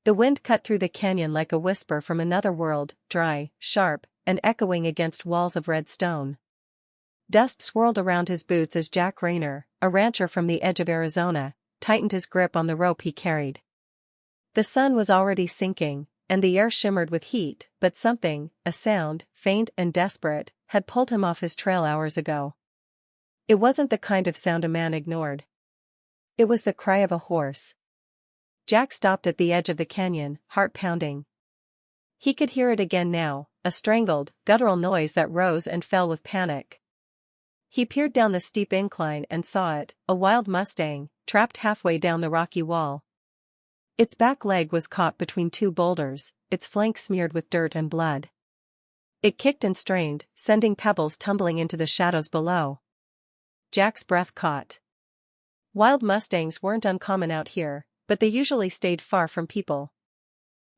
The wind cut through the canyon like a whisper from another world, dry, sharp, and echoing against walls of red stone. Dust swirled around his boots as Jack Rayner, a rancher from the edge of Arizona, tightened his grip on the rope he carried. The sun was already sinking, and the air shimmered with heat, but something, a sound, faint and desperate, had pulled him off his trail hours ago. It wasn't the kind of sound a man ignored. It was the cry of a horse. Jack stopped at the edge of the canyon, heart pounding. He could hear it again now, a strangled, guttural noise that rose and fell with panic. He peered down the steep incline and saw it, a wild Mustang, trapped halfway down the rocky wall. Its back leg was caught between two boulders, its flank smeared with dirt and blood. It kicked and strained, sending pebbles tumbling into the shadows below. Jack's breath caught. Wild Mustangs weren't uncommon out here, but they usually stayed far from people.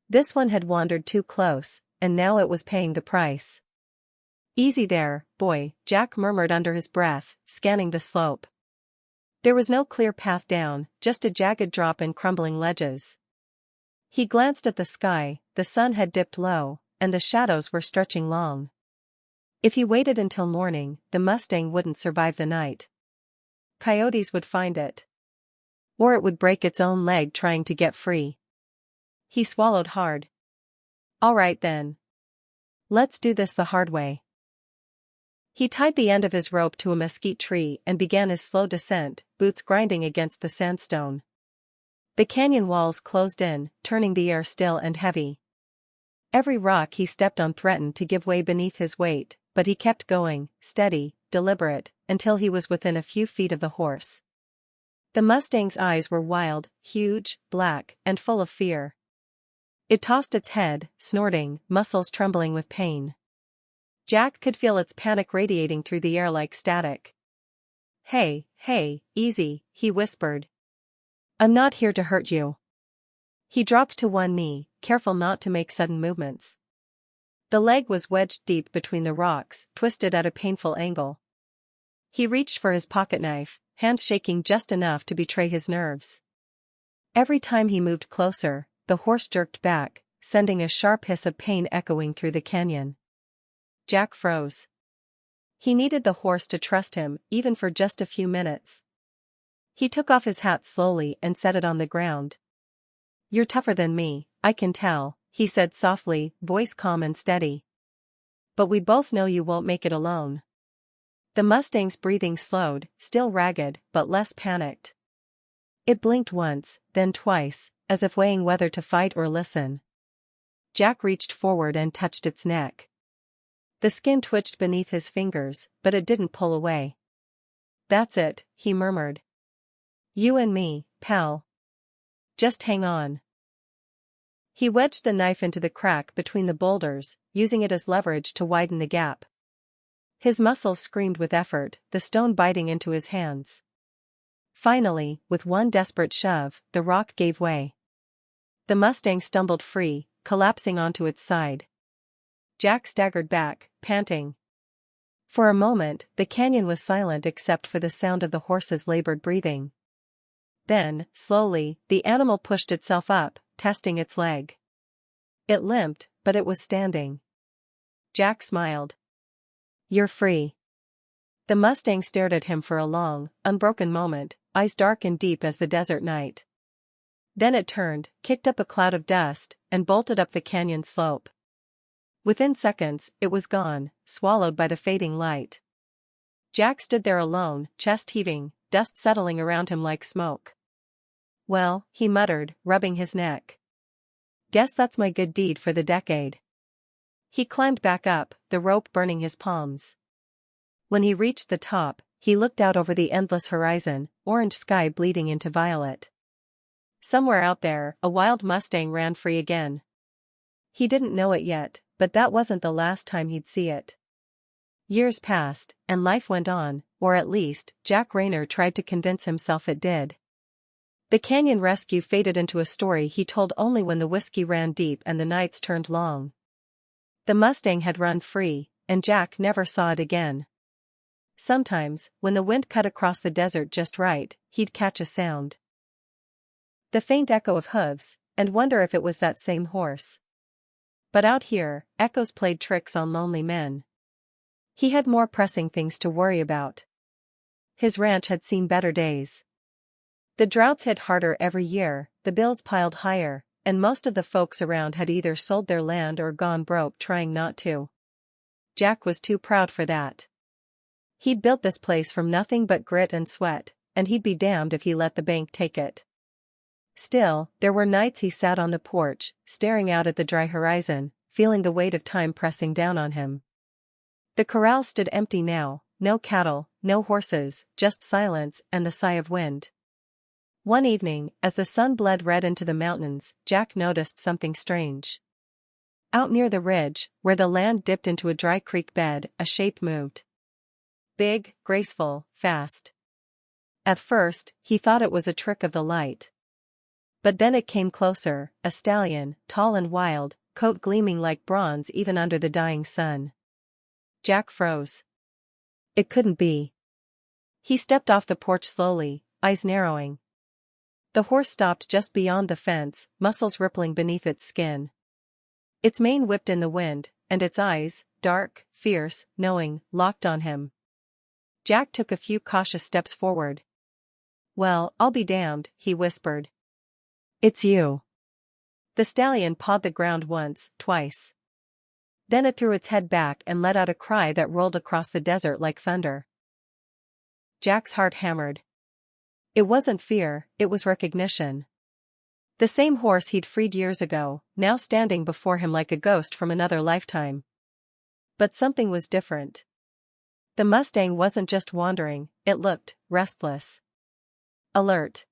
This one had wandered too close, and now it was paying the price. "Easy there, boy," Jack murmured under his breath, scanning the slope. There was no clear path down, just a jagged drop and crumbling ledges. He glanced at the sky, the sun had dipped low, and the shadows were stretching long. If he waited until morning, the Mustang wouldn't survive the night. Coyotes would find it. Or it would break its own leg trying to get free. He swallowed hard. "All right then. Let's do this the hard way." He tied the end of his rope to a mesquite tree and began his slow descent, boots grinding against the sandstone. The canyon walls closed in, turning the air still and heavy. Every rock he stepped on threatened to give way beneath his weight, but he kept going, steady, deliberate, until he was within a few feet of the horse. The Mustang's eyes were wild, huge, black, and full of fear. It tossed its head, snorting, muscles trembling with pain. Jack could feel its panic radiating through the air like static. Hey, easy," he whispered. "I'm not here to hurt you." He dropped to one knee, careful not to make sudden movements. The leg was wedged deep between the rocks, twisted at a painful angle. He reached for his pocketknife, hands shaking just enough to betray his nerves. Every time he moved closer, the horse jerked back, sending a sharp hiss of pain echoing through the canyon. Jack froze. He needed the horse to trust him, even for just a few minutes. He took off his hat slowly and set it on the ground. "You're tougher than me, I can tell," he said softly, voice calm and steady. "But we both know you won't make it alone." The Mustang's breathing slowed, still ragged, but less panicked. It blinked once, then twice, as if weighing whether to fight or listen. Jack reached forward and touched its neck. The skin twitched beneath his fingers, but it didn't pull away. "That's it," he murmured. "You and me, pal. Just hang on." He wedged the knife into the crack between the boulders, using it as leverage to widen the gap. His muscles screamed with effort, the stone biting into his hands. Finally, with one desperate shove, the rock gave way. The Mustang stumbled free, collapsing onto its side. Jack staggered back, panting. For a moment, the canyon was silent except for the sound of the horse's labored breathing. Then, slowly, the animal pushed itself up, testing its leg. It limped, but it was standing. Jack smiled. "You're free." The Mustang stared at him for a long, unbroken moment, eyes dark and deep as the desert night. Then it turned, kicked up a cloud of dust, and bolted up the canyon slope. Within seconds, it was gone, swallowed by the fading light. Jack stood there alone, chest heaving, dust settling around him like smoke. "Well," he muttered, rubbing his neck. "Guess that's my good deed for the decade." He climbed back up, the rope burning his palms. When he reached the top, he looked out over the endless horizon, orange sky bleeding into violet. Somewhere out there, a wild Mustang ran free again. He didn't know it yet, but that wasn't the last time he'd see it. Years passed, and life went on, or at least, Jack Rayner tried to convince himself it did. The canyon rescue faded into a story he told only when the whiskey ran deep and the nights turned long. The Mustang had run free, and Jack never saw it again. Sometimes, when the wind cut across the desert just right, he'd catch a sound. The faint echo of hooves, and wonder if it was that same horse. But out here, echoes played tricks on lonely men. He had more pressing things to worry about. His ranch had seen better days. The droughts hit harder every year, the bills piled higher, and most of the folks around had either sold their land or gone broke trying not to. Jack was too proud for that. He'd built this place from nothing but grit and sweat, and he'd be damned if he let the bank take it. Still, there were nights he sat on the porch, staring out at the dry horizon, feeling the weight of time pressing down on him. The corral stood empty now, no cattle, no horses, just silence and the sigh of wind. One evening, as the sun bled red into the mountains, Jack noticed something strange. Out near the ridge, where the land dipped into a dry creek bed, a shape moved. Big, graceful, fast. At first, he thought it was a trick of the light. But then it came closer, a stallion, tall and wild, coat gleaming like bronze even under the dying sun. Jack froze. It couldn't be. He stepped off the porch slowly, eyes narrowing. The horse stopped just beyond the fence, muscles rippling beneath its skin. Its mane whipped in the wind, and its eyes, dark, fierce, knowing, locked on him. Jack took a few cautious steps forward. "Well, I'll be damned," he whispered. "It's you." The stallion pawed the ground once, twice. Then it threw its head back and let out a cry that rolled across the desert like thunder. Jack's heart hammered. It wasn't fear, it was recognition. The same horse he'd freed years ago, now standing before him like a ghost from another lifetime. But something was different. The Mustang wasn't just wandering, it looked restless. Alert.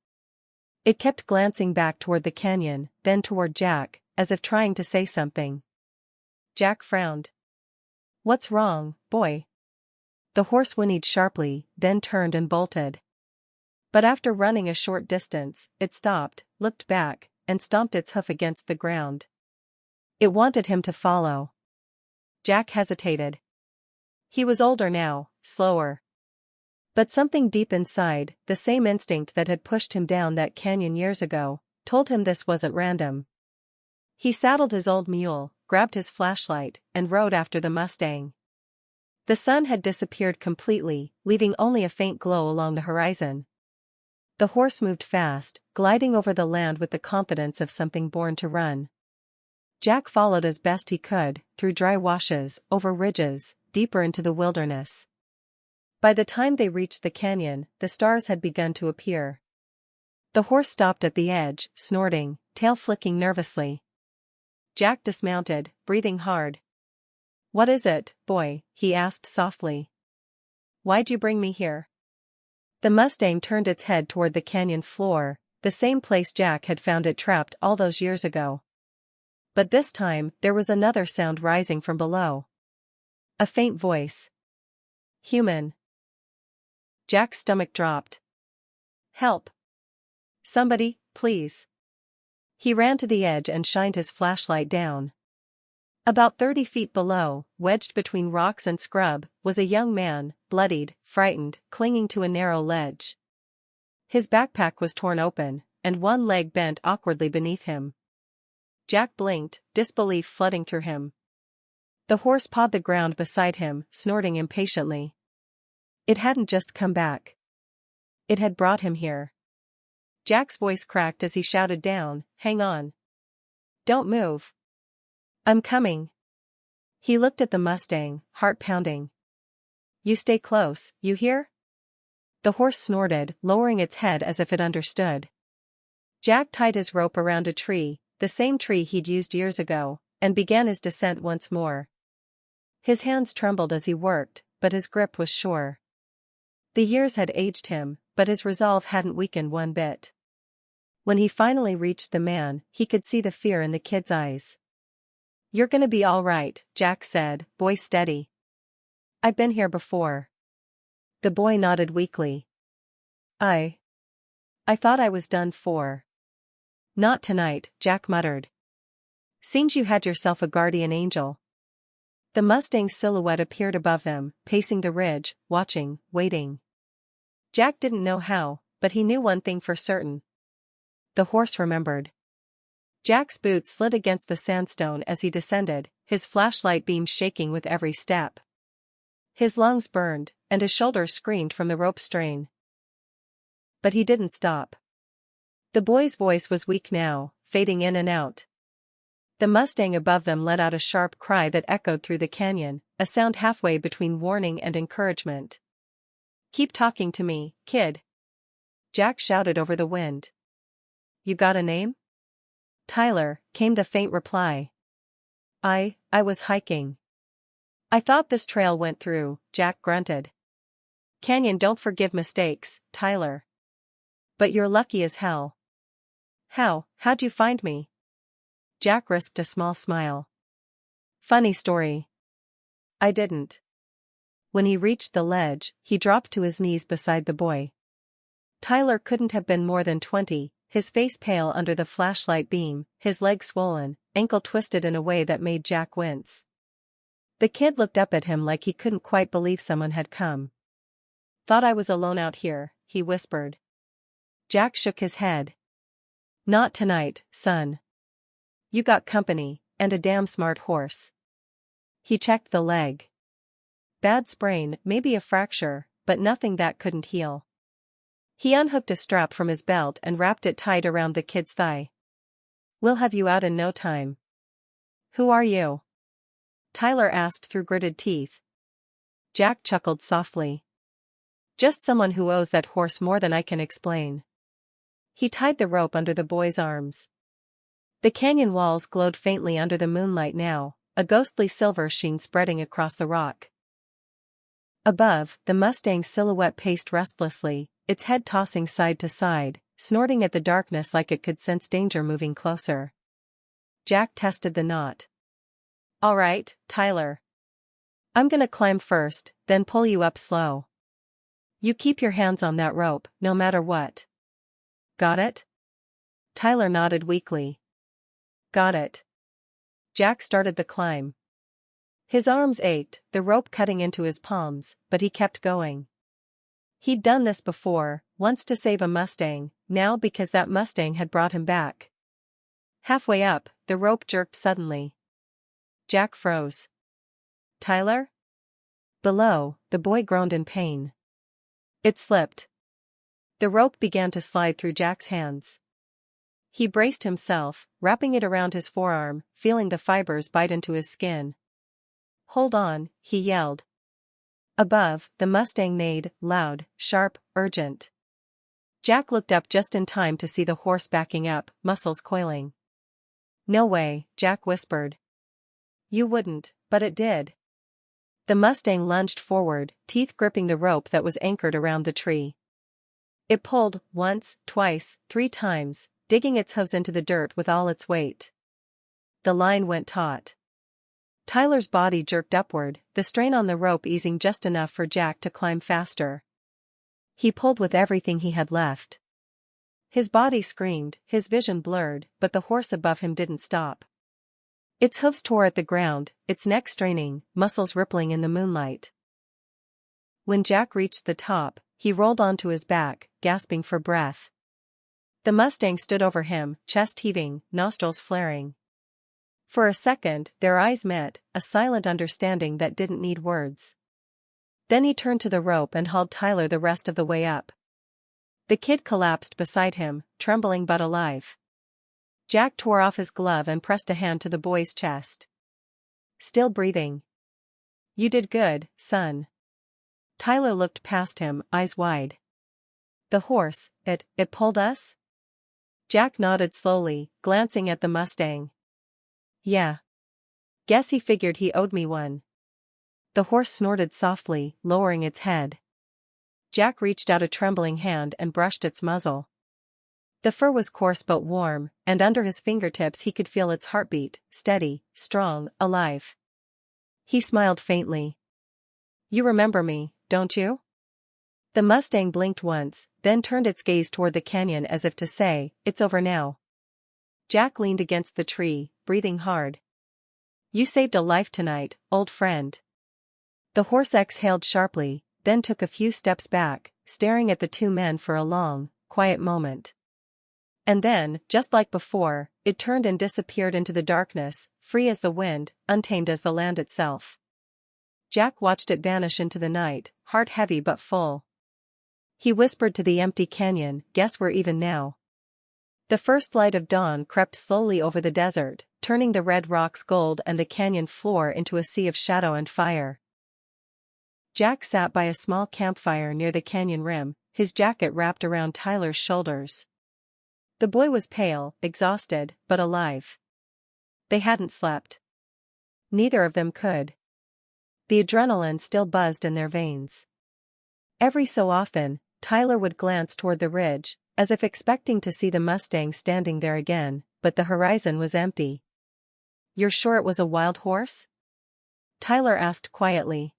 It kept glancing back toward the canyon, then toward Jack, as if trying to say something. Jack frowned. "What's wrong, boy?" The horse whinnied sharply, then turned and bolted. But after running a short distance, it stopped, looked back, and stomped its hoof against the ground. It wanted him to follow. Jack hesitated. He was older now, slower. But something deep inside, the same instinct that had pushed him down that canyon years ago, told him this wasn't random. He saddled his old mule, grabbed his flashlight, and rode after the Mustang. The sun had disappeared completely, leaving only a faint glow along the horizon. The horse moved fast, gliding over the land with the confidence of something born to run. Jack followed as best he could, through dry washes, over ridges, deeper into the wilderness. By the time they reached the canyon, the stars had begun to appear. The horse stopped at the edge, snorting, tail flicking nervously. Jack dismounted, breathing hard. "What is it, boy?" he asked softly. "Why'd you bring me here?" The Mustang turned its head toward the canyon floor, the same place Jack had found it trapped all those years ago. But this time, there was another sound rising from below. A faint voice. Human. Jack's stomach dropped. "Help. Somebody, please." He ran to the edge and shined his flashlight down. About 30 feet below, wedged between rocks and scrub, was a young man, bloodied, frightened, clinging to a narrow ledge. His backpack was torn open, and one leg bent awkwardly beneath him. Jack blinked, disbelief flooding through him. The horse pawed the ground beside him, snorting impatiently. It hadn't just come back. It had brought him here. Jack's voice cracked as he shouted down, "Hang on. Don't move. I'm coming." He looked at the Mustang, heart pounding. "You stay close, you hear?" The horse snorted, lowering its head as if it understood. Jack tied his rope around a tree, the same tree he'd used years ago, and began his descent once more. His hands trembled as he worked, but his grip was sure. The years had aged him, but his resolve hadn't weakened one bit. When he finally reached the man, he could see the fear in the kid's eyes. "You're gonna be all right," Jack said, "boy steady. I've been here before." The boy nodded weakly. I thought I was done for." "Not tonight," Jack muttered. "Seems you had yourself a guardian angel." The Mustang's silhouette appeared above them, pacing the ridge, watching, waiting. Jack didn't know how, but he knew one thing for certain. The horse remembered. Jack's boots slid against the sandstone as he descended, his flashlight beam shaking with every step. His lungs burned, and his shoulders screamed from the rope strain. But he didn't stop. The boy's voice was weak now, fading in and out. The Mustang above them let out a sharp cry that echoed through the canyon, a sound halfway between warning and encouragement. "Keep talking to me, kid," Jack shouted over the wind. "You got a name?" "Tyler," came the faint reply. I was hiking. "I thought this trail went through," Jack grunted. "Canyon don't forgive mistakes, Tyler. But you're lucky as hell." How'd you find me?" Jack risked a small smile. "Funny story. I didn't." When he reached the ledge, he dropped to his knees beside the boy. Tyler couldn't have been more than 20, his face pale under the flashlight beam, his leg swollen, ankle twisted in a way that made Jack wince. The kid looked up at him like he couldn't quite believe someone had come. "Thought I was alone out here," he whispered. Jack shook his head. "Not tonight, son. You got company, and a damn smart horse." He checked the leg. Bad sprain, maybe a fracture, but nothing that couldn't heal. He unhooked a strap from his belt and wrapped it tight around the kid's thigh. "We'll have you out in no time." "Who are you?" Tyler asked through gritted teeth. Jack chuckled softly. "Just someone who owes that horse more than I can explain." He tied the rope under the boy's arms. The canyon walls glowed faintly under the moonlight now, a ghostly silver sheen spreading across the rock. Above, the Mustang's silhouette paced restlessly, its head tossing side to side, snorting at the darkness like it could sense danger moving closer. Jack tested the knot. "All right, Tyler. I'm gonna climb first, then pull you up slow. You keep your hands on that rope, no matter what. Got it?" Tyler nodded weakly. "Got it." Jack started the climb. His arms ached, the rope cutting into his palms, but he kept going. He'd done this before, once to save a Mustang, now because that Mustang had brought him back. Halfway up, the rope jerked suddenly. Jack froze. "Tyler?" Below, the boy groaned in pain. It slipped. The rope began to slide through Jack's hands. He braced himself, wrapping it around his forearm, feeling the fibers bite into his skin. "Hold on," he yelled. Above, the Mustang neighed, loud, sharp, urgent. Jack looked up just in time to see the horse backing up, muscles coiling. "No way," Jack whispered. "You wouldn't, but it did." The Mustang lunged forward, teeth gripping the rope that was anchored around the tree. It pulled, once, twice, 3 times, digging its hooves into the dirt with all its weight. The line went taut. Tyler's body jerked upward, the strain on the rope easing just enough for Jack to climb faster. He pulled with everything he had left. His body screamed, his vision blurred, but the horse above him didn't stop. Its hooves tore at the ground, its neck straining, muscles rippling in the moonlight. When Jack reached the top, he rolled onto his back, gasping for breath. The Mustang stood over him, chest heaving, nostrils flaring. For a second, their eyes met, a silent understanding that didn't need words. Then he turned to the rope and hauled Tyler the rest of the way up. The kid collapsed beside him, trembling but alive. Jack tore off his glove and pressed a hand to the boy's chest. "Still breathing. You did good, son." Tyler looked past him, eyes wide. "The horse, it pulled us?" Jack nodded slowly, glancing at the Mustang. "Yeah. Guess he figured he owed me one." The horse snorted softly, lowering its head. Jack reached out a trembling hand and brushed its muzzle. The fur was coarse but warm, and under his fingertips he could feel its heartbeat, steady, strong, alive. He smiled faintly. "You remember me, don't you?" The Mustang blinked once, then turned its gaze toward the canyon as if to say, "It's over now." Jack leaned against the tree, breathing hard. "You saved a life tonight, old friend." The horse exhaled sharply, then took a few steps back, staring at the two men for a long, quiet moment. And then, just like before, it turned and disappeared into the darkness, free as the wind, untamed as the land itself. Jack watched it vanish into the night, heart heavy but full. He whispered to the empty canyon, "Guess we're even now." The first light of dawn crept slowly over the desert, turning the red rocks gold and the canyon floor into a sea of shadow and fire. Jack sat by a small campfire near the canyon rim, his jacket wrapped around Tyler's shoulders. The boy was pale, exhausted, but alive. They hadn't slept. Neither of them could. The adrenaline still buzzed in their veins. Every so often, Tyler would glance toward the ridge, as if expecting to see the Mustang standing there again, but the horizon was empty. "You're sure it was a wild horse?" Tyler asked quietly.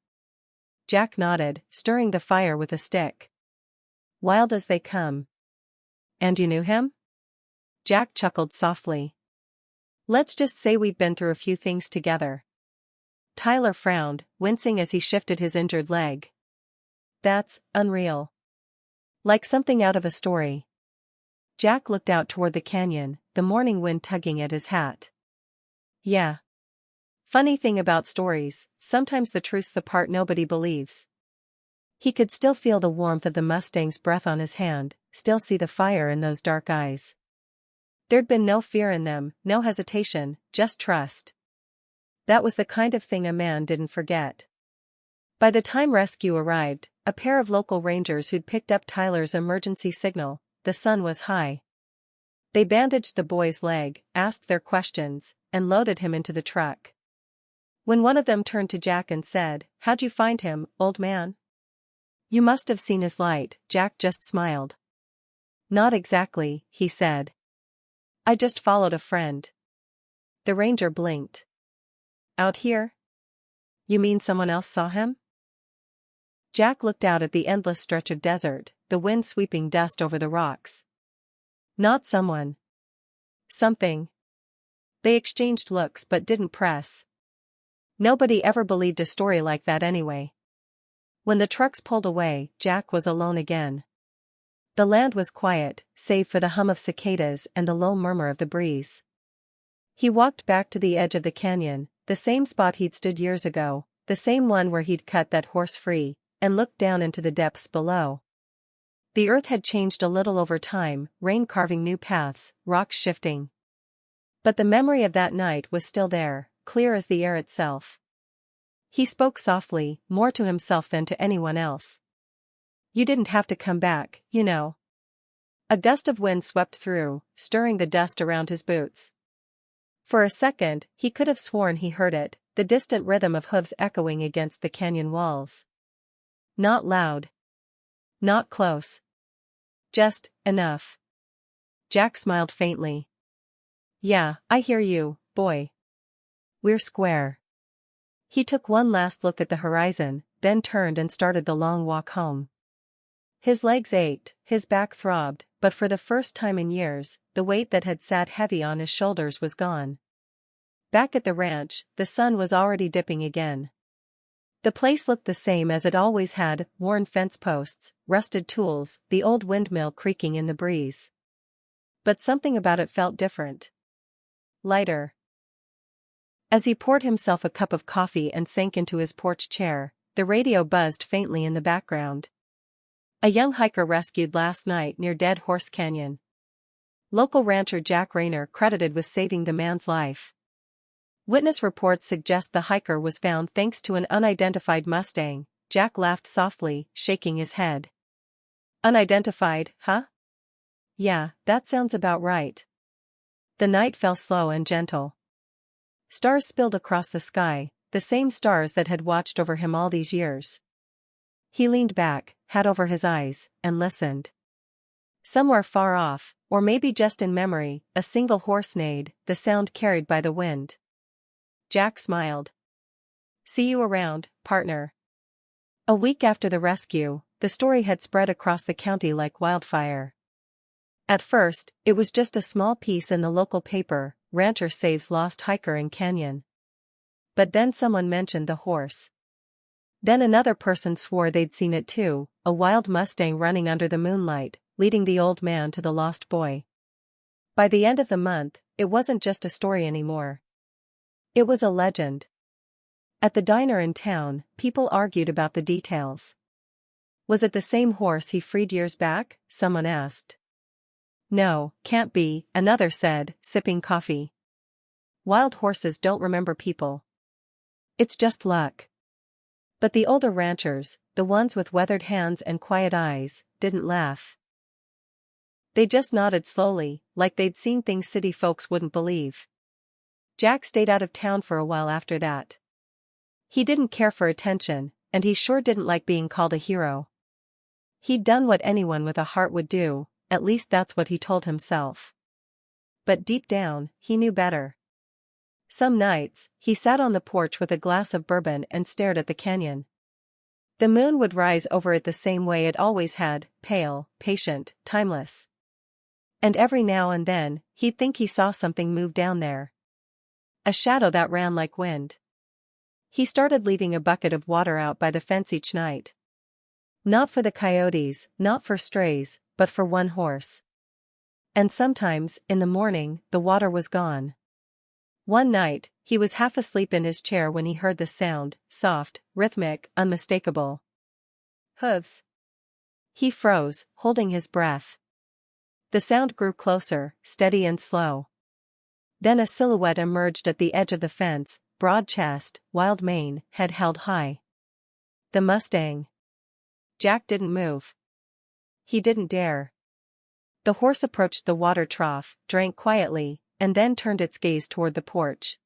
Jack nodded, stirring the fire with a stick. "Wild as they come." "And you knew him?" Jack chuckled softly. "Let's just say we've been through a few things together." Tyler frowned, wincing as he shifted his injured leg. "That's unreal. Like something out of a story." Jack looked out toward the canyon, the morning wind tugging at his hat. "Yeah. Funny thing about stories, sometimes the truth's the part nobody believes." He could still feel the warmth of the Mustang's breath on his hand, still see the fire in those dark eyes. There'd been no fear in them, no hesitation, just trust. That was the kind of thing a man didn't forget. By the time rescue arrived, a pair of local rangers who'd picked up Tyler's emergency signal, the sun was high. They bandaged the boy's leg, asked their questions, and loaded him into the truck. When one of them turned to Jack and said, "How'd you find him, old man?" "You must have seen his light," Jack just smiled. "Not exactly," he said. "I just followed a friend." The ranger blinked. "Out here? You mean someone else saw him?" Jack looked out at the endless stretch of desert, the wind sweeping dust over the rocks. "Not someone. Something." They exchanged looks but didn't press. Nobody ever believed a story like that anyway. When the trucks pulled away, Jack was alone again. The land was quiet, save for the hum of cicadas and the low murmur of the breeze. He walked back to the edge of the canyon, the same spot he'd stood years ago, the same one where he'd cut that horse free, and looked down into the depths below. The earth had changed a little over time, rain carving new paths, rocks shifting. But the memory of that night was still there, clear as the air itself. He spoke softly, more to himself than to anyone else. "You didn't have to come back, you know." A gust of wind swept through, stirring the dust around his boots. For a second, he could have sworn he heard it, the distant rhythm of hooves echoing against the canyon walls. Not loud. Not close. Just enough. Jack smiled faintly. "Yeah, I hear you, boy. We're square." He took one last look at the horizon, then turned and started the long walk home. His legs ached, his back throbbed, but for the first time in years, the weight that had sat heavy on his shoulders was gone. Back at the ranch, the sun was already dipping again. The place looked the same as it always had, worn fence posts, rusted tools, the old windmill creaking in the breeze. But something about it felt different. Lighter. As he poured himself a cup of coffee and sank into his porch chair, the radio buzzed faintly in the background. A young hiker rescued last night near Dead Horse Canyon. Local rancher Jack Rayner credited with saving the man's life. Witness reports suggest the hiker was found thanks to an unidentified Mustang. Jack laughed softly, shaking his head. "Unidentified, huh?" "Yeah, that sounds about right." The night fell slow and gentle. Stars spilled across the sky, the same stars that had watched over him all these years. He leaned back, hat over his eyes, and listened. Somewhere far off, or maybe just in memory, a single horse neighed, the sound carried by the wind. Jack smiled. "See you around, partner." A week after the rescue, the story had spread across the county like wildfire. At first, it was just a small piece in the local paper, "Rancher saves lost hiker in canyon." But then someone mentioned the horse. Then another person swore they'd seen it too, a wild Mustang running under the moonlight, leading the old man to the lost boy. By the end of the month, it wasn't just a story anymore. It was a legend. At the diner in town, people argued about the details. Was it the same horse he freed years back? Someone asked. No, can't be, another said, sipping coffee. Wild horses don't remember people. It's just luck. But the older ranchers, the ones with weathered hands and quiet eyes, didn't laugh. They just nodded slowly, like they'd seen things city folks wouldn't believe. Jack stayed out of town for a while after that. He didn't care for attention, and he sure didn't like being called a hero. He'd done what anyone with a heart would do, at least that's what he told himself. But deep down, he knew better. Some nights, he sat on the porch with a glass of bourbon and stared at the canyon. The moon would rise over it the same way it always had, pale, patient, timeless. And every now and then, he'd think he saw something move down there. A shadow that ran like wind. He started leaving a bucket of water out by the fence each night. Not for the coyotes, not for strays, but for one horse. And sometimes, in the morning, the water was gone. One night, he was half asleep in his chair when he heard the sound, soft, rhythmic, unmistakable. Hooves. He froze, holding his breath. The sound grew closer, steady and slow. Then a silhouette emerged at the edge of the fence, broad chest, wild mane, head held high. The Mustang. Jack didn't move. He didn't dare. The horse approached the water trough, drank quietly, and then turned its gaze toward the porch.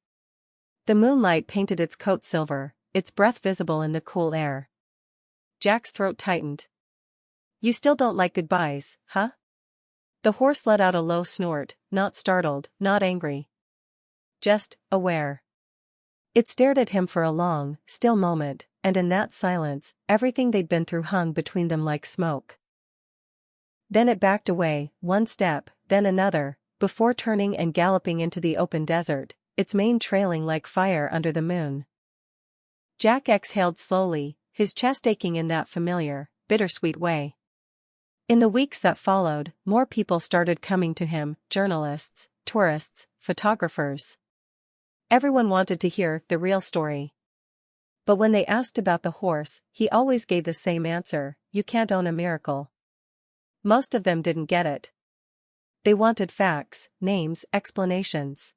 The moonlight painted its coat silver, its breath visible in the cool air. Jack's throat tightened. You still don't like goodbyes, huh? The horse let out a low snort, not startled, not angry. Just aware. It stared at him for a long, still moment, and in that silence, everything they'd been through hung between them like smoke. Then it backed away, one step, then another, before turning and galloping into the open desert, its mane trailing like fire under the moon. Jack exhaled slowly, his chest aching in that familiar, bittersweet way. In the weeks that followed, more people started coming to him, journalists, tourists, photographers. Everyone wanted to hear the real story. But when they asked about the horse, he always gave the same answer: you can't own a miracle. Most of them didn't get it. They wanted facts, names, explanations.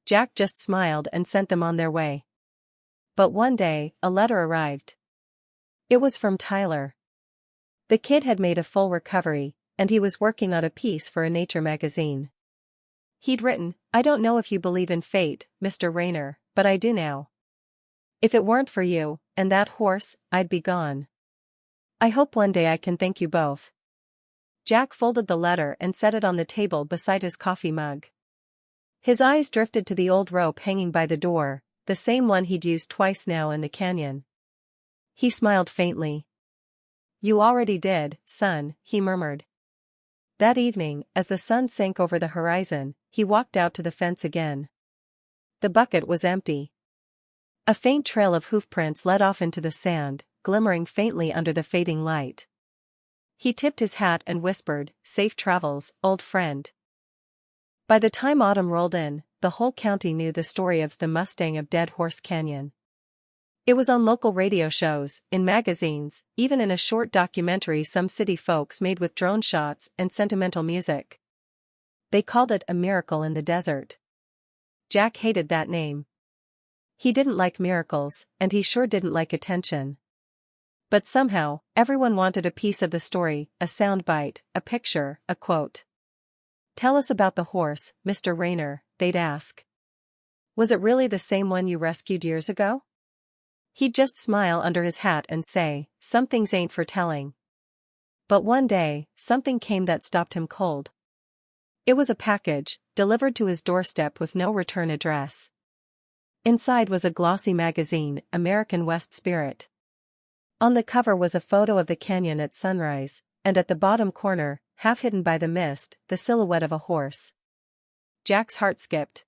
Jack just smiled and sent them on their way. But one day, a letter arrived. It was from Tyler. The kid had made a full recovery, and he was working on a piece for a nature magazine. He'd written, "I don't know if you believe in fate, Mr. Rayner, but I do now. If it weren't for you, and that horse, I'd be gone. I hope one day I can thank you both." Jack folded the letter and set it on the table beside his coffee mug. His eyes drifted to the old rope hanging by the door, the same one he'd used twice now in the canyon. He smiled faintly. "You already did, son," he murmured. That evening, as the sun sank over the horizon, he walked out to the fence again. The bucket was empty. A faint trail of hoofprints led off into the sand, glimmering faintly under the fading light. He tipped his hat and whispered, "Safe travels, old friend." By the time autumn rolled in, the whole county knew the story of the Mustang of Dead Horse Canyon. It was on local radio shows, in magazines, even in a short documentary some city folks made with drone shots and sentimental music. They called it a miracle in the desert. Jack hated that name. He didn't like miracles, and he sure didn't like attention. But somehow, everyone wanted a piece of the story, a soundbite, a picture, a quote. "Tell us about the horse, Mr. Rayner," they'd ask. "Was it really the same one you rescued years ago?" He'd just smile under his hat and say, "Some things ain't for telling." But one day, something came that stopped him cold. It was a package, delivered to his doorstep with no return address. Inside was a glossy magazine, American West Spirit. On the cover was a photo of the canyon at sunrise, and at the bottom corner, half hidden by the mist, the silhouette of a horse. Jack's heart skipped.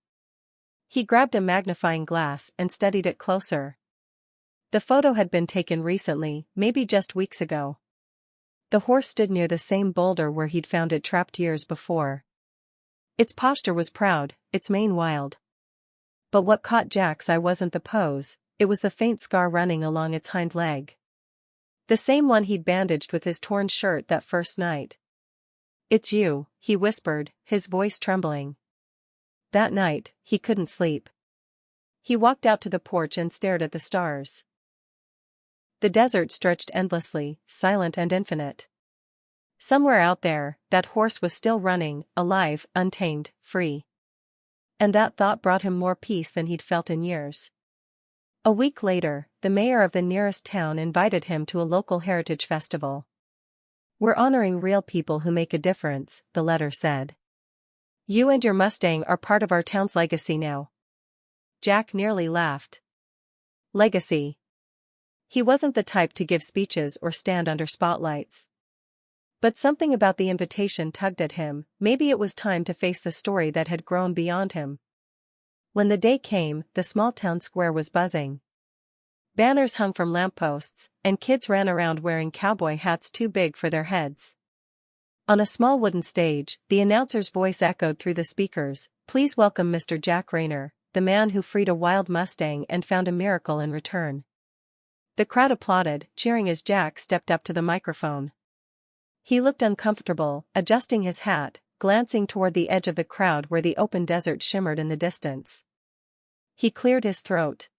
He grabbed a magnifying glass and studied it closer. The photo had been taken recently, maybe just weeks ago. The horse stood near the same boulder where he'd found it trapped years before. Its posture was proud, its mane wild. But what caught Jack's eye wasn't the pose, it was the faint scar running along its hind leg. The same one he'd bandaged with his torn shirt that first night. "It's you," he whispered, his voice trembling. That night, he couldn't sleep. He walked out to the porch and stared at the stars. The desert stretched endlessly, silent and infinite. Somewhere out there, that horse was still running, alive, untamed, free. And that thought brought him more peace than he'd felt in years. A week later, the mayor of the nearest town invited him to a local heritage festival. "We're honoring real people who make a difference," the letter said. "You and your Mustang are part of our town's legacy now." Jack nearly laughed. Legacy. He wasn't the type to give speeches or stand under spotlights. But something about the invitation tugged at him, maybe it was time to face the story that had grown beyond him. When the day came, the small town square was buzzing. Banners hung from lampposts, and kids ran around wearing cowboy hats too big for their heads. On a small wooden stage, the announcer's voice echoed through the speakers, "Please welcome Mr. Jack Rayner, the man who freed a wild Mustang and found a miracle in return." The crowd applauded, cheering as Jack stepped up to the microphone. He looked uncomfortable, adjusting his hat, glancing toward the edge of the crowd where the open desert shimmered in the distance. He cleared his throat.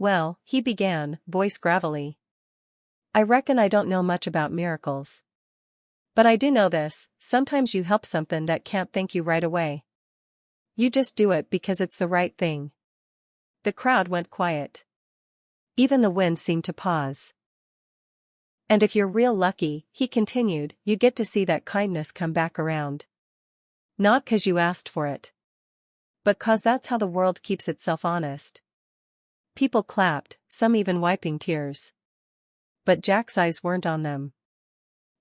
"Well," he began, voice gravelly. "I reckon I don't know much about miracles. But I do know this, sometimes you help something that can't thank you right away. You just do it because it's the right thing." The crowd went quiet. Even the wind seemed to pause. "And if you're real lucky," he continued, "you get to see that kindness come back around. Not 'cause you asked for it, but 'cause that's how the world keeps itself honest." People clapped, some even wiping tears. But Jack's eyes weren't on them.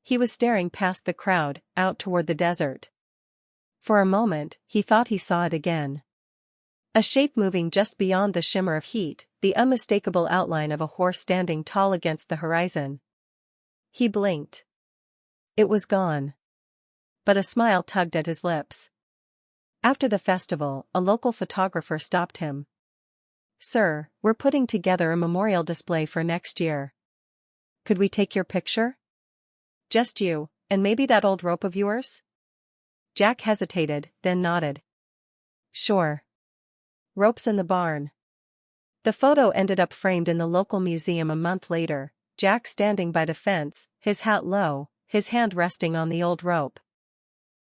He was staring past the crowd, out toward the desert. For a moment, he thought he saw it again. A shape moving just beyond the shimmer of heat, the unmistakable outline of a horse standing tall against the horizon. He blinked. It was gone. But a smile tugged at his lips. After the festival, a local photographer stopped him. "Sir, we're putting together a memorial display for next year. Could we take your picture? Just you, and maybe that old rope of yours?" Jack hesitated, then nodded. "Sure. Rope's in the barn." The photo ended up framed in the local museum a month later, Jack standing by the fence, his hat low, his hand resting on the old rope.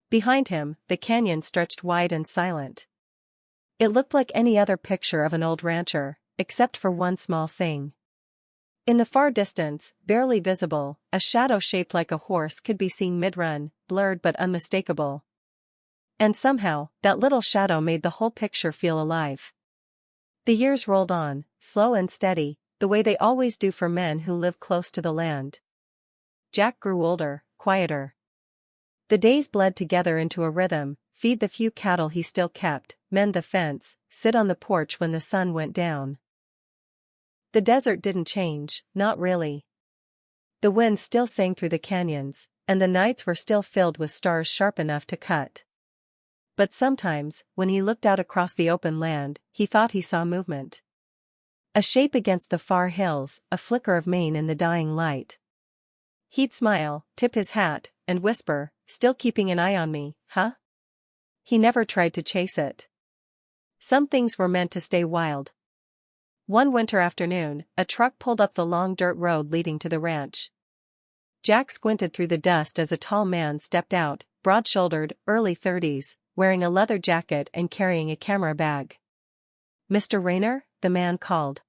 Behind him, the canyon stretched wide and silent. It looked like any other picture of an old rancher, except for one small thing. In the far distance, barely visible, a shadow shaped like a horse could be seen mid-run, blurred but unmistakable. And somehow, that little shadow made the whole picture feel alive. The years rolled on, slow and steady, the way they always do for men who live close to the land. Jack grew older, quieter. The days bled together into a rhythm: feed the few cattle he still kept, mend the fence, sit on the porch when the sun went down. The desert didn't change, not really. The wind still sang through the canyons, and the nights were still filled with stars sharp enough to cut. But sometimes, when he looked out across the open land, he thought he saw movement. A shape against the far hills, a flicker of mane in the dying light. He'd smile, tip his hat, and whisper, "Still keeping an eye on me, huh?" He never tried to chase it. Some things were meant to stay wild. One winter afternoon, a truck pulled up the long dirt road leading to the ranch. Jack squinted through the dust as a tall man stepped out, broad-shouldered, early 30s, wearing a leather jacket and carrying a camera bag. "Mr. Rayner?" the man called.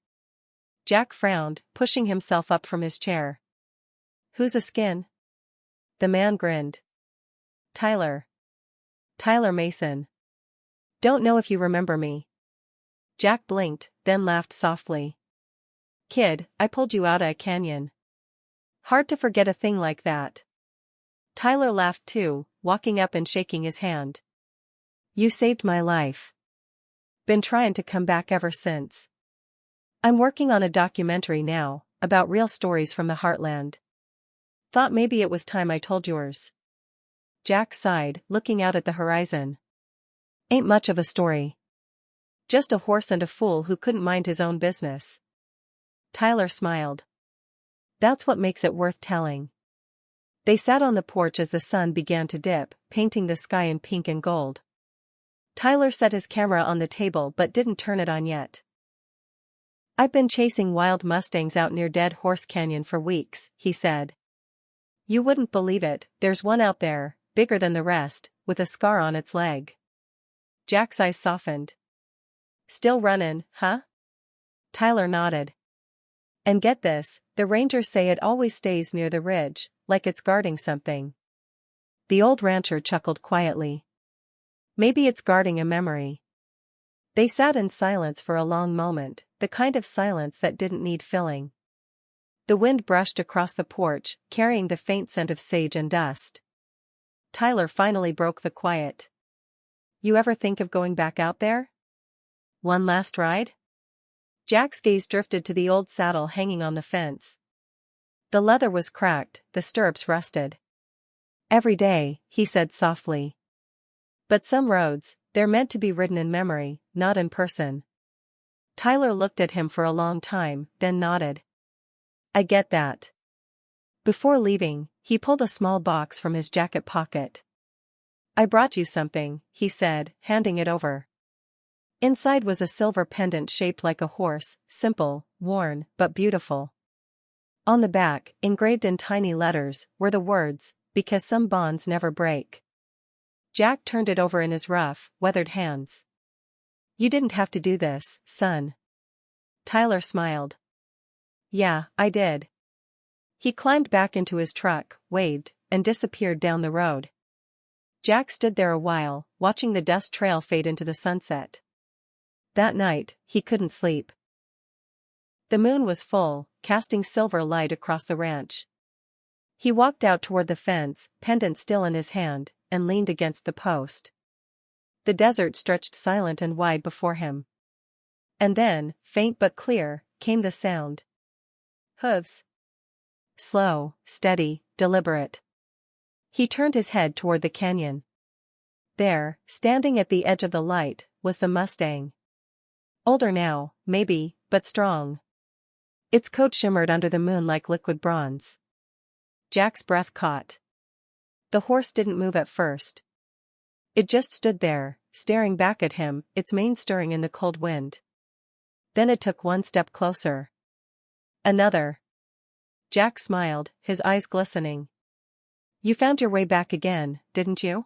Jack frowned, pushing himself up from his chair. "Who's a skin?" The man grinned. Tyler. Tyler Mason. Don't know if you remember me." Jack blinked, then laughed softly. "Kid, I pulled you out of a canyon. Hard to forget a thing like that." Tyler laughed too, walking up and shaking his hand. "You saved my life. Been trying to come back ever since. I'm working on a documentary now, about real stories from the heartland. Thought maybe it was time I told yours." Jack sighed, looking out at the horizon. Ain't much of a story. Just a horse and a fool who couldn't mind his own business. Tyler smiled. That's what makes it worth telling. They sat on the porch as the sun began to dip, painting the sky in pink and gold. Tyler set his camera on the table but didn't turn it on yet. I've been chasing wild Mustangs out near Dead Horse Canyon for weeks, he said. You wouldn't believe it, there's one out there, bigger than the rest, with a scar on its leg. Jack's eyes softened. Still runnin', huh? Tyler nodded. And get this, the rangers say it always stays near the ridge, like it's guarding something. The old rancher chuckled quietly. Maybe it's guarding a memory. They sat in silence for a long moment, the kind of silence that didn't need filling. The wind brushed across the porch, carrying the faint scent of sage and dust. Tyler finally broke the quiet. You ever think of going back out there? One last ride? Jack's gaze drifted to the old saddle hanging on the fence. The leather was cracked, the stirrups rusted. Every day, he said softly. But some roads, they're meant to be ridden in memory, not in person. Tyler looked at him for a long time, then nodded. I get that. Before leaving, he pulled a small box from his jacket pocket. I brought you something, he said, handing it over. Inside was a silver pendant shaped like a horse, simple, worn, but beautiful. On the back, engraved in tiny letters, were the words, because some bonds never break. Jack turned it over in his rough, weathered hands. You didn't have to do this, son. Tyler smiled. Yeah, I did. He climbed back into his truck, waved, and disappeared down the road. Jack stood there a while, watching the dust trail fade into the sunset. That night, he couldn't sleep. The moon was full, casting silver light across the ranch. He walked out toward the fence, pendant still in his hand, and leaned against the post. The desert stretched silent and wide before him. And then, faint but clear, came the sound. Hooves. Slow, steady, deliberate. He turned his head toward the canyon. There, standing at the edge of the light, was the Mustang. Older now, maybe, but strong. Its coat shimmered under the moon like liquid bronze. Jack's breath caught. The horse didn't move at first. It just stood there, staring back at him, its mane stirring in the cold wind. Then it took one step closer. Another. Jack smiled, his eyes glistening. You found your way back again, didn't you?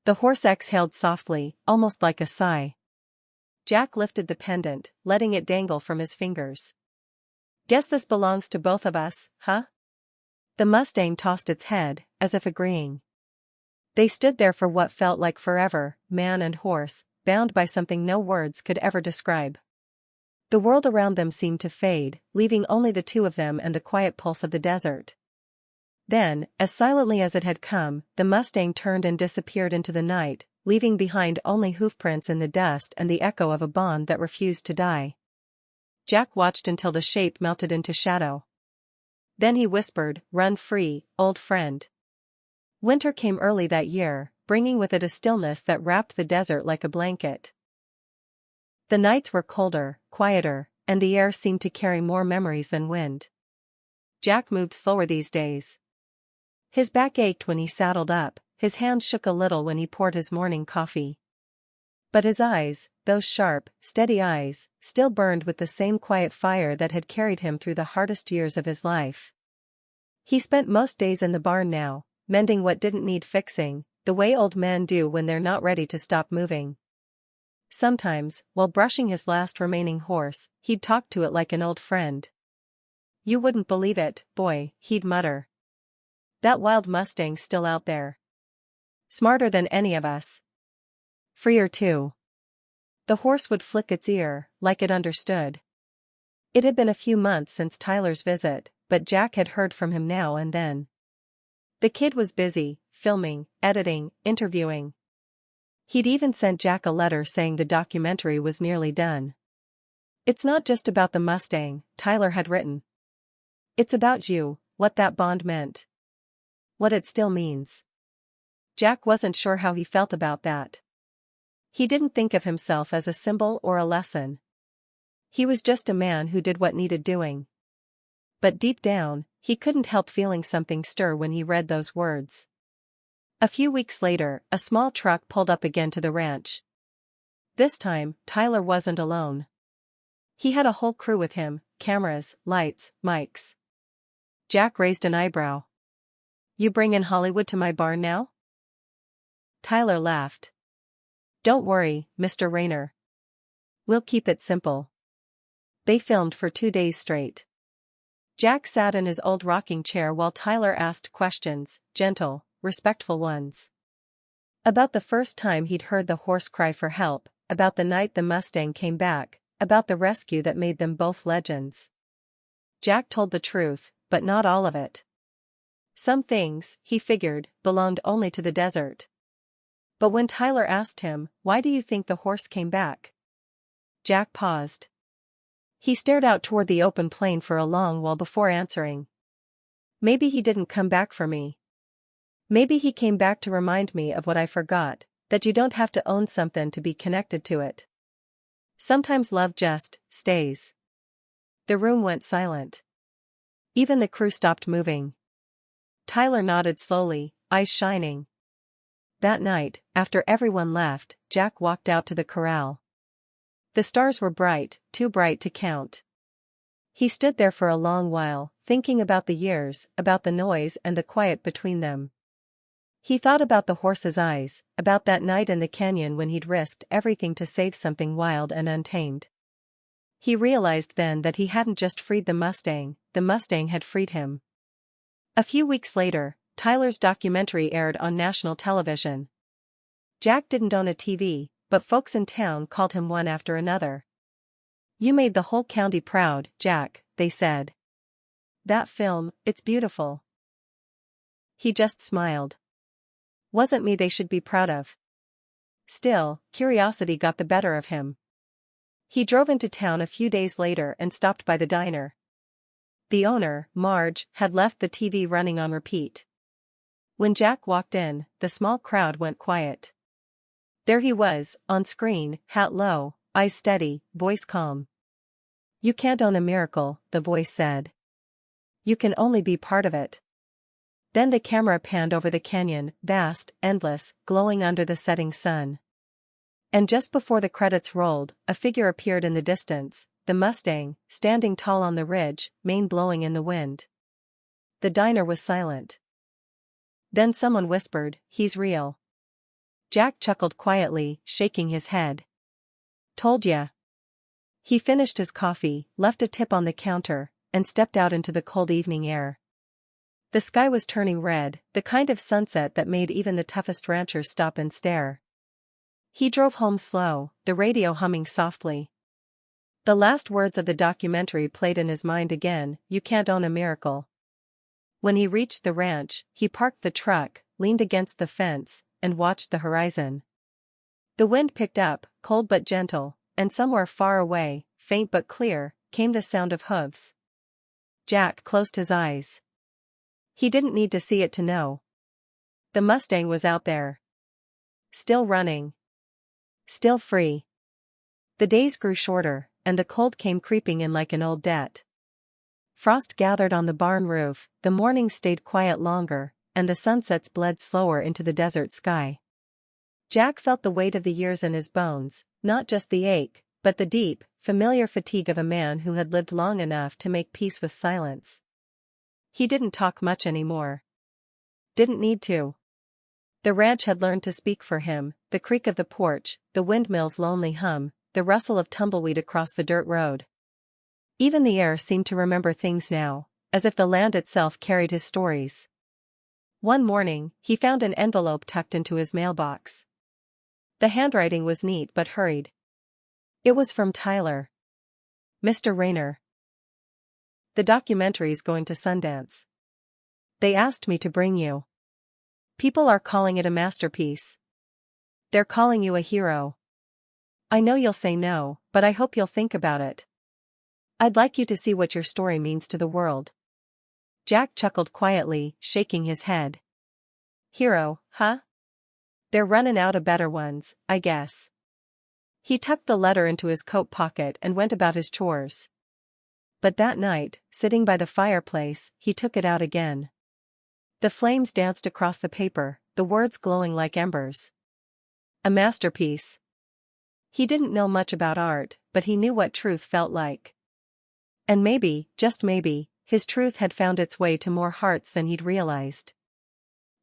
The horse exhaled softly, almost like a sigh. Jack lifted the pendant, letting it dangle from his fingers. Guess this belongs to both of us, huh? The Mustang tossed its head, as if agreeing. They stood there for what felt like forever, man and horse, bound by something no words could ever describe. The world around them seemed to fade, leaving only the two of them and the quiet pulse of the desert. Then, as silently as it had come, the Mustang turned and disappeared into the night, leaving behind only hoofprints in the dust and the echo of a bond that refused to die. Jack watched until the shape melted into shadow. Then he whispered, "Run free, old friend." Winter came early that year, bringing with it a stillness that wrapped the desert like a blanket. The nights were colder, quieter, and the air seemed to carry more memories than wind. Jack moved slower these days. His back ached when he saddled up, his hands shook a little when he poured his morning coffee. But his eyes, those sharp, steady eyes, still burned with the same quiet fire that had carried him through the hardest years of his life. He spent most days in the barn now, mending what didn't need fixing, the way old men do when they're not ready to stop moving. Sometimes, while brushing his last remaining horse, he'd talk to it like an old friend. "You wouldn't believe it, boy," he'd mutter. "That wild Mustang's still out there. Smarter than any of us. Freer too." The horse would flick its ear, like it understood. It had been a few months since Tyler's visit, but Jack had heard from him now and then. The kid was busy, filming, editing, interviewing. He'd even sent Jack a letter saying the documentary was nearly done. "It's not just about the Mustang," Tyler had written. "It's about you, what that bond meant. What it still means." Jack wasn't sure how he felt about that. He didn't think of himself as a symbol or a lesson. He was just a man who did what needed doing. But deep down, he couldn't help feeling something stir when he read those words. A few weeks later, a small truck pulled up again to the ranch. This time, Tyler wasn't alone. He had a whole crew with him: cameras, lights, mics. Jack raised an eyebrow. "You bring in Hollywood to my barn now?" Tyler laughed. "Don't worry, Mr. Rayner. We'll keep it simple." They filmed for 2 days straight. Jack sat in his old rocking chair while Tyler asked questions, gentle, respectful ones. About the first time he'd heard the horse cry for help, about the night the Mustang came back, about the rescue that made them both legends. Jack told the truth, but not all of it. Some things, he figured, belonged only to the desert. But when Tyler asked him, "Why do you think the horse came back?" Jack paused. He stared out toward the open plain for a long while before answering. "Maybe he didn't come back for me. Maybe he came back to remind me of what I forgot, that you don't have to own something to be connected to it. Sometimes love just stays." The room went silent. Even the crew stopped moving. Tyler nodded slowly, eyes shining. That night, after everyone left, Jack walked out to the corral. The stars were bright, too bright to count. He stood there for a long while, thinking about the years, about the noise and the quiet between them. He thought about the horse's eyes, about that night in the canyon when he'd risked everything to save something wild and untamed. He realized then that he hadn't just freed the Mustang had freed him. A few weeks later, Tyler's documentary aired on national television. Jack didn't own a TV, but folks in town called him one after another. "You made the whole county proud, Jack," they said. "That film, it's beautiful." He just smiled. Wasn't me they should be proud of. Still, curiosity got the better of him. He drove into town a few days later and stopped by the diner. The owner, Marge, had left the TV running on repeat. When Jack walked in, the small crowd went quiet. There he was, on screen, hat low, eyes steady, voice calm. "You can't own a miracle," the voice said. "You can only be part of it." Then the camera panned over the canyon, vast, endless, glowing under the setting sun. And just before the credits rolled, a figure appeared in the distance, the Mustang, standing tall on the ridge, mane blowing in the wind. The diner was silent. Then someone whispered, "He's real." Jack chuckled quietly, shaking his head. "Told ya." He finished his coffee, left a tip on the counter, and stepped out into the cold evening air. The sky was turning red, the kind of sunset that made even the toughest ranchers stop and stare. He drove home slow, the radio humming softly. The last words of the documentary played in his mind again: "You can't own a miracle." When he reached the ranch, he parked the truck, leaned against the fence, and watched the horizon. The wind picked up, cold but gentle, and somewhere far away, faint but clear, came the sound of hooves. Jack closed his eyes. He didn't need to see it to know. The Mustang was out there. Still running. Still free. The days grew shorter, and the cold came creeping in like an old debt. Frost gathered on the barn roof, the mornings stayed quiet longer, and the sunsets bled slower into the desert sky. Jack felt the weight of the years in his bones, not just the ache, but the deep, familiar fatigue of a man who had lived long enough to make peace with silence. He didn't talk much anymore. Didn't need to. The ranch had learned to speak for him, the creak of the porch, the windmill's lonely hum, the rustle of tumbleweed across the dirt road. Even the air seemed to remember things now, as if the land itself carried his stories. One morning, he found an envelope tucked into his mailbox. The handwriting was neat but hurried. It was from Tyler. "Mr. Rayner. The documentary's going to Sundance. They asked me to bring you. People are calling it a masterpiece. They're calling you a hero. I know you'll say no, but I hope you'll think about it. I'd like you to see what your story means to the world." Jack chuckled quietly, shaking his head. "Hero, huh? They're running out of better ones, I guess." He tucked the letter into his coat pocket and went about his chores. But that night, sitting by the fireplace, he took it out again. The flames danced across the paper, the words glowing like embers. A masterpiece. He didn't know much about art, but he knew what truth felt like. And maybe, just maybe, his truth had found its way to more hearts than he'd realized.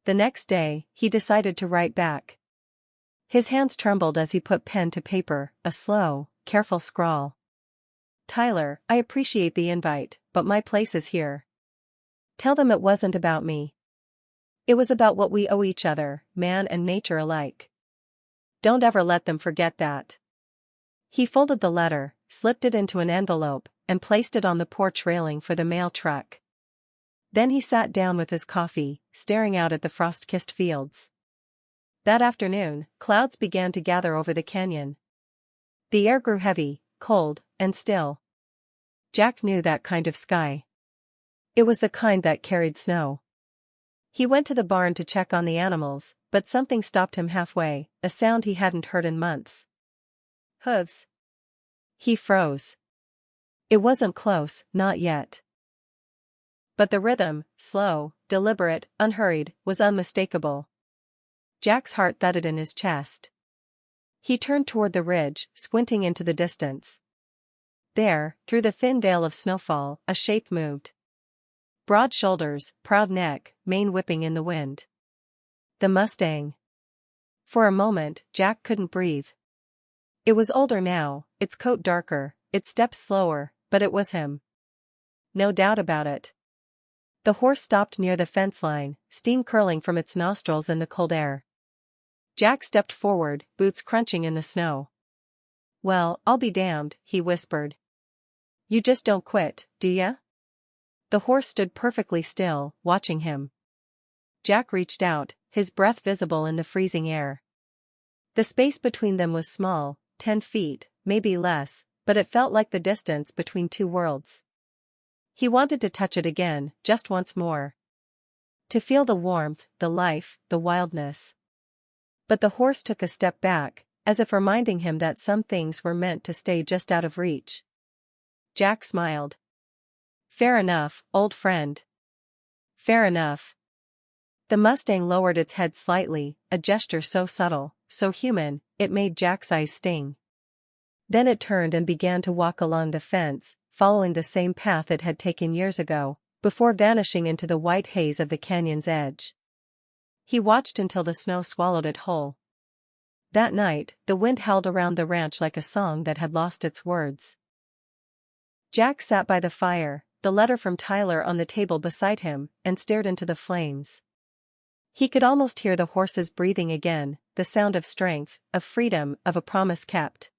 The next day, he decided to write back. His hands trembled as he put pen to paper, a slow, careful scrawl. Tyler, I appreciate the invite, but my place is here. Tell them it wasn't about me. It was about what we owe each other, man and nature alike. Don't ever let them forget that. He folded the letter, slipped it into an envelope, and placed it on the porch railing for the mail truck. Then he sat down with his coffee, staring out at the frost-kissed fields. That afternoon, clouds began to gather over the canyon. The air grew heavy, cold, and still. Jack knew that kind of sky. It was the kind that carried snow. He went to the barn to check on the animals, but something stopped him halfway, a sound he hadn't heard in months. Hooves. He froze. It wasn't close, not yet. But the rhythm, slow, deliberate, unhurried, was unmistakable. Jack's heart thudded in his chest. He turned toward the ridge, squinting into the distance. There, through the thin veil of snowfall, a shape moved. Broad shoulders, proud neck, mane whipping in the wind. The Mustang. For a moment, Jack couldn't breathe. It was older now, its coat darker, its steps slower, but it was him. No doubt about it. The horse stopped near the fence line, steam curling from its nostrils in the cold air. Jack stepped forward, boots crunching in the snow. Well, I'll be damned, he whispered. You just don't quit, do ya? The horse stood perfectly still, watching him. Jack reached out, his breath visible in the freezing air. The space between them was small, 10 feet, maybe less, but it felt like the distance between two worlds. He wanted to touch it again, just once more. To feel the warmth, the life, the wildness. But the horse took a step back, as if reminding him that some things were meant to stay just out of reach. Jack smiled. Fair enough, old friend. Fair enough. The Mustang lowered its head slightly, a gesture so subtle, so human, it made Jack's eyes sting. Then it turned and began to walk along the fence, following the same path it had taken years ago, before vanishing into the white haze of the canyon's edge. He watched until the snow swallowed it whole. That night, the wind howled around the ranch like a song that had lost its words. Jack sat by the fire, the letter from Tyler on the table beside him, and stared into the flames. He could almost hear the horse's breathing again, the sound of strength, of freedom, of a promise kept.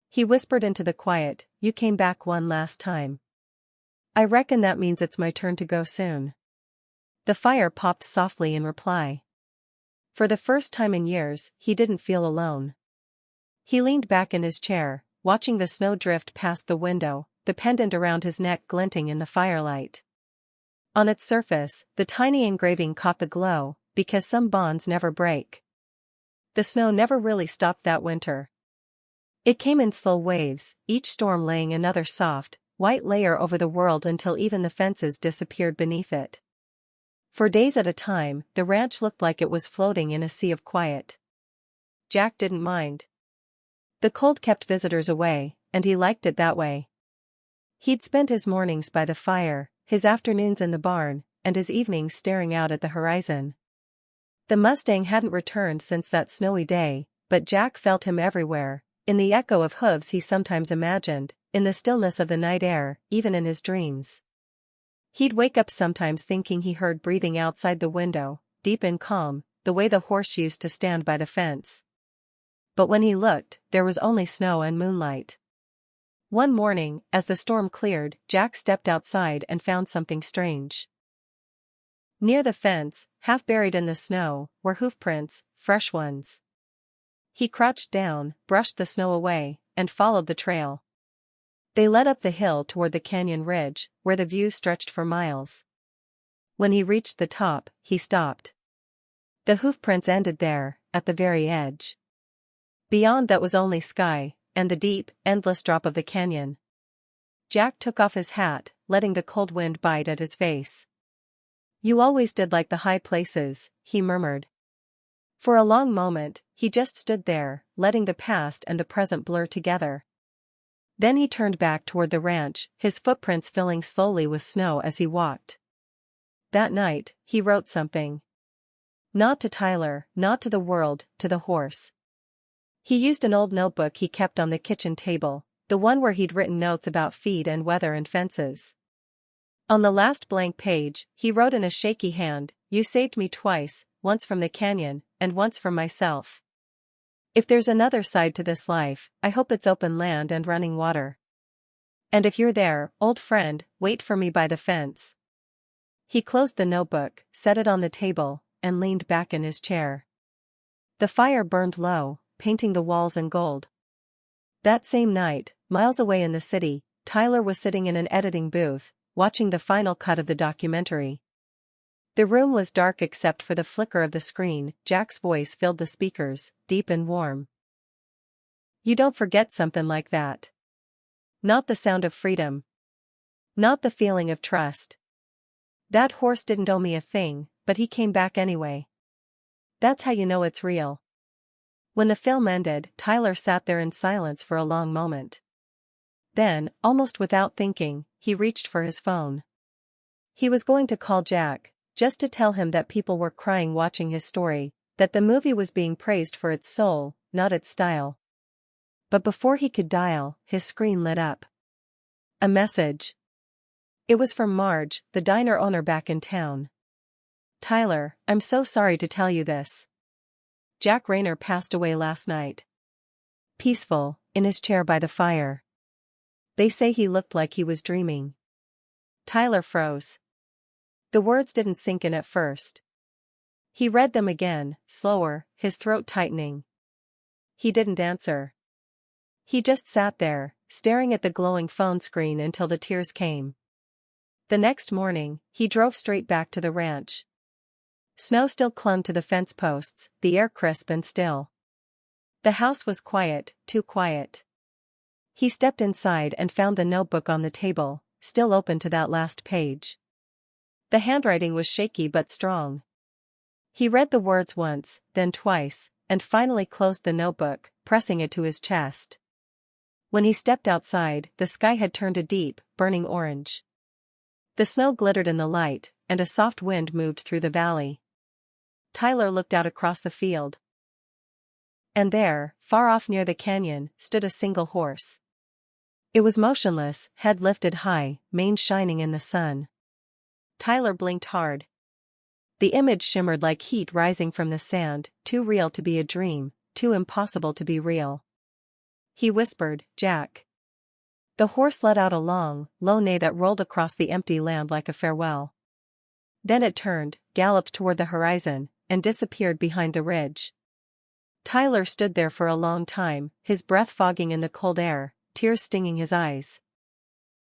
He whispered into the quiet, "You came back one last time. I reckon that means it's my turn to go soon." The fire popped softly in reply. For the first time in years, he didn't feel alone. He leaned back in his chair, watching the snow drift past the window, the pendant around his neck glinting in the firelight. On its surface, the tiny engraving caught the glow, because some bonds never break. The snow never really stopped that winter. It came in slow waves, each storm laying another soft, white layer over the world until even the fences disappeared beneath it. For days at a time, the ranch looked like it was floating in a sea of quiet. Jack didn't mind. The cold kept visitors away, and he liked it that way. He'd spent his mornings by the fire, his afternoons in the barn, and his evenings staring out at the horizon. The Mustang hadn't returned since that snowy day, but Jack felt him everywhere, in the echo of hooves he sometimes imagined, in the stillness of the night air, even in his dreams. He'd wake up sometimes thinking he heard breathing outside the window, deep and calm, the way the horse used to stand by the fence. But when he looked, there was only snow and moonlight. One morning, as the storm cleared, Jack stepped outside and found something strange. Near the fence, half buried in the snow, were hoofprints, fresh ones. He crouched down, brushed the snow away, and followed the trail. They led up the hill toward the canyon ridge, where the view stretched for miles. When he reached the top, he stopped. The hoofprints ended there, at the very edge. Beyond that was only sky, and the deep, endless drop of the canyon. Jack took off his hat, letting the cold wind bite at his face. "You always did like the high places," he murmured. For a long moment, he just stood there, letting the past and the present blur together. Then he turned back toward the ranch, his footprints filling slowly with snow as he walked. That night, he wrote something. Not to Tyler, not to the world, to the horse. He used an old notebook he kept on the kitchen table, the one where he'd written notes about feed and weather and fences. On the last blank page, he wrote in a shaky hand, "You saved me twice, once from the canyon, and once from myself. If there's another side to this life, I hope it's open land and running water. And if you're there, old friend, wait for me by the fence." He closed the notebook, set it on the table, and leaned back in his chair. The fire burned low, painting the walls in gold. That same night, miles away in the city, Tyler was sitting in an editing booth, watching the final cut of the documentary. The room was dark except for the flicker of the screen. Jack's voice filled the speakers, deep and warm. "You don't forget something like that. Not the sound of freedom. Not the feeling of trust. That horse didn't owe me a thing, but he came back anyway. That's how you know it's real." When the film ended, Tyler sat there in silence for a long moment. Then, almost without thinking, he reached for his phone. He was going to call Jack, just to tell him that people were crying watching his story, that the movie was being praised for its soul, not its style. But before he could dial, his screen lit up. A message. It was from Marge, the diner owner back in town. "Tyler, I'm so sorry to tell you this. Jack Rayner passed away last night. Peaceful, in his chair by the fire. They say he looked like he was dreaming." Tyler froze. The words didn't sink in at first. He read them again, slower, his throat tightening. He didn't answer. He just sat there, staring at the glowing phone screen until the tears came. The next morning, he drove straight back to the ranch. Snow still clung to the fence posts, the air crisp and still. The house was quiet, too quiet. He stepped inside and found the notebook on the table, still open to that last page. The handwriting was shaky but strong. He read the words once, then twice, and finally closed the notebook, pressing it to his chest. When he stepped outside, the sky had turned a deep, burning orange. The snow glittered in the light, and a soft wind moved through the valley. Tyler looked out across the field. And there, far off near the canyon, stood a single horse. It was motionless, head lifted high, mane shining in the sun. Tyler blinked hard. The image shimmered like heat rising from the sand, too real to be a dream, too impossible to be real. He whispered, "Jack." The horse let out a long, low neigh that rolled across the empty land like a farewell. Then it turned, galloped toward the horizon, and disappeared behind the ridge. Tyler stood there for a long time, his breath fogging in the cold air, tears stinging his eyes.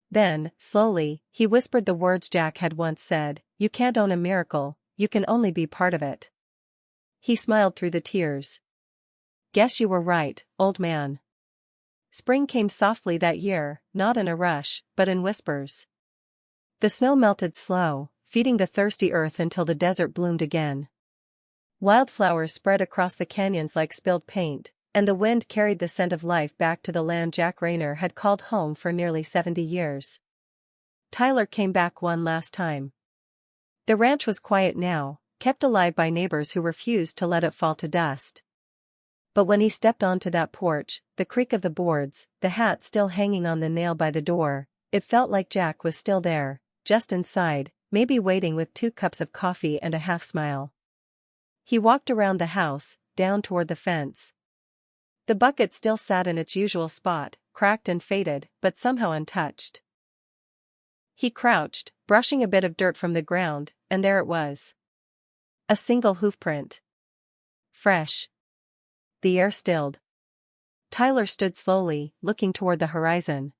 Then, slowly, he whispered the words Jack had once said, "You can't own a miracle, you can only be part of it." He smiled through the tears. "Guess you were right, old man." Spring came softly that year, not in a rush, but in whispers. The snow melted slow, feeding the thirsty earth until the desert bloomed again. Wildflowers spread across the canyons like spilled paint, and the wind carried the scent of life back to the land Jack Rayner had called home for nearly 70 years. Tyler came back one last time. The ranch was quiet now, kept alive by neighbors who refused to let it fall to dust. But when he stepped onto that porch, the creak of the boards, the hat still hanging on the nail by the door, it felt like Jack was still there, just inside, maybe waiting with 2 cups of coffee and a half-smile. He walked around the house, down toward the fence. The bucket still sat in its usual spot, cracked and faded, but somehow untouched. He crouched, brushing a bit of dirt from the ground, and there it was. A single hoofprint. Fresh. The air stilled. Tyler stood slowly, looking toward the horizon.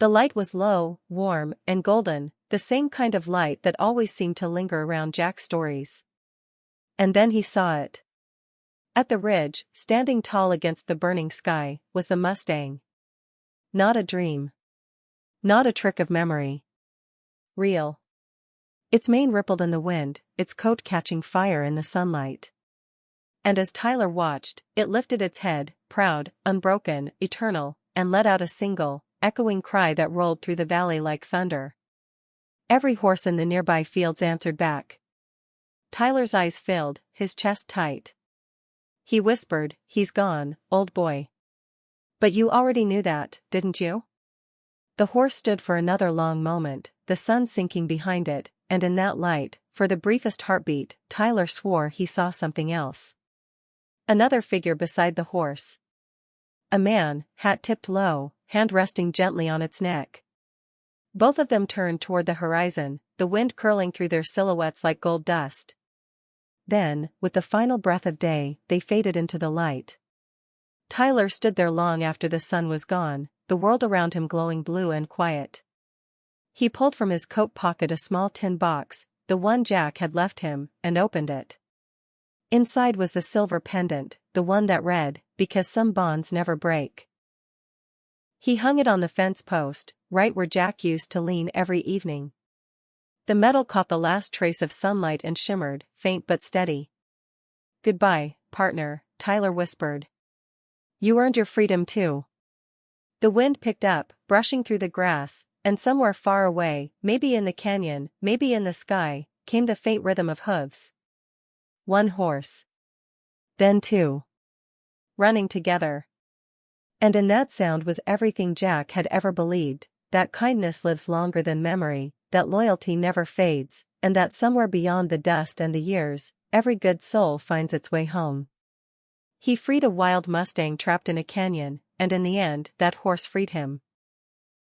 The light was low, warm, and golden, the same kind of light that always seemed to linger around Jack's stories. And then he saw it. At the ridge, standing tall against the burning sky, was the Mustang. Not a dream. Not a trick of memory. Real. Its mane rippled in the wind, its coat catching fire in the sunlight. And as Tyler watched, it lifted its head, proud, unbroken, eternal, and let out a single, echoing cry that rolled through the valley like thunder. Every horse in the nearby fields answered back. Tyler's eyes filled, his chest tight. He whispered, "He's gone, old boy." "But you already knew that, didn't you?" The horse stood for another long moment, the sun sinking behind it, and in that light, for the briefest heartbeat, Tyler swore he saw something else. Another figure beside the horse. A man, hat tipped low, hand resting gently on its neck. Both of them turned toward the horizon, the wind curling through their silhouettes like gold dust. Then, with the final breath of day, they faded into the light. Tyler stood there long after the sun was gone, the world around him glowing blue and quiet. He pulled from his coat pocket a small tin box, the one Jack had left him, and opened it. Inside was the silver pendant, the one that read, "Because some bonds never break." He hung it on the fence post, right where Jack used to lean every evening. The metal caught the last trace of sunlight and shimmered, faint but steady. "Goodbye, partner," Tyler whispered. "You earned your freedom too." The wind picked up, brushing through the grass, and somewhere far away, maybe in the canyon, maybe in the sky, came the faint rhythm of hooves. One horse. Then two. Running together. And in that sound was everything Jack had ever believed, that kindness lives longer than memory, that loyalty never fades, and that somewhere beyond the dust and the years, every good soul finds its way home. He freed a wild Mustang trapped in a canyon, and in the end that horse freed him.